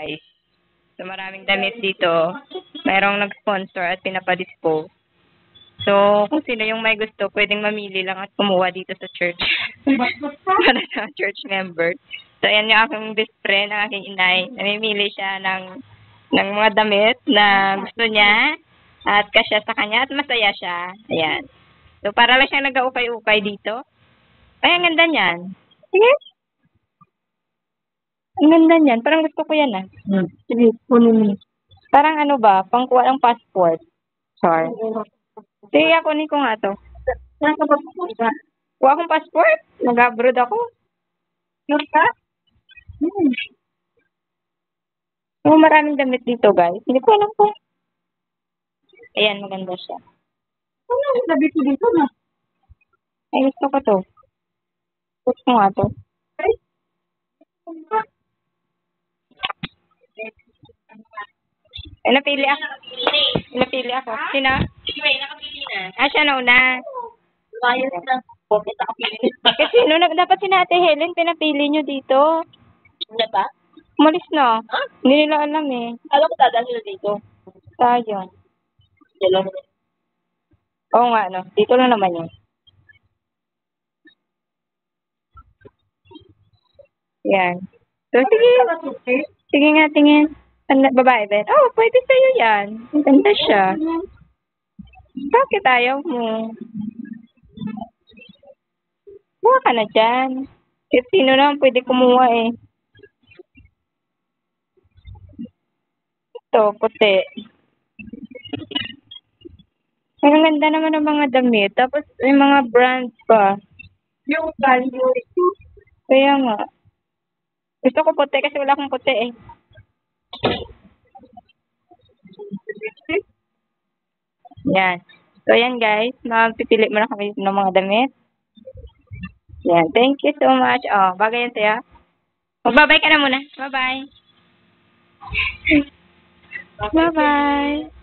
guys. So, maraming damit dito. Mayroong nag-sponsor at pinapadispose. So, kung sino yung may gusto, pwedeng mamili lang at kumuha dito sa church. Para sa church member. So, ayan yung aking best friend, ang aking inay. Namimili siya ng mga damit na gusto niya at kasya sa kanya at masaya siya. Ayan. So, para lang siyang nag-ukay-ukay dito. Ay, ang ganda niyan. Sige. Ang ganda niyan. Parang gusto ko yan, ah. Sige, kunin mo. Parang ano ba, pangkuha ng passport. Char. Sige, kunin ko nga to. Saan ka ba pupunta? Kuha akong passport. Nag-abroad ako. Sure ka? So, maraming damit dito, guys. Hindi ko alam po. Ayan, maganda siya. Ano yung sabi ko dito na? Ay, gusto ko to. Gusto ko nga to. Ay, Ay, napili ako. Napili ako. Sino? nakapili na. Ah, siya na una. Bayad na. Bakit nakapili? Kasi sino? Dapat si Ate Helen, pinapili nyo dito. Hindi ba? Umalis na. Hindi nila alam eh. Alam ko dadaan sila dito. Sayang. Dalawa. Oo nga, no. Dito na naman yun. Yan. So, sige. Sige nga, tingin. Babae din. Oh, pwede sa'yo yan. Ang ganda siya. Bakit ayaw mo? Buha ka na dyan. Kasi sino naman pwede kumuha eh. Ito, puti. Ang ganda naman ng mga damit. Tapos, may mga brands pa. Yung value. Kaya nga. Gusto ko puti kasi wala akong puti eh. Yan. So, yan guys. Mapipili mo na kami ng mga damit. Yan. Thank you so much. Oh, bagay yan sa'yo. Magbabay ka na muna. Bye-bye. Bye-bye.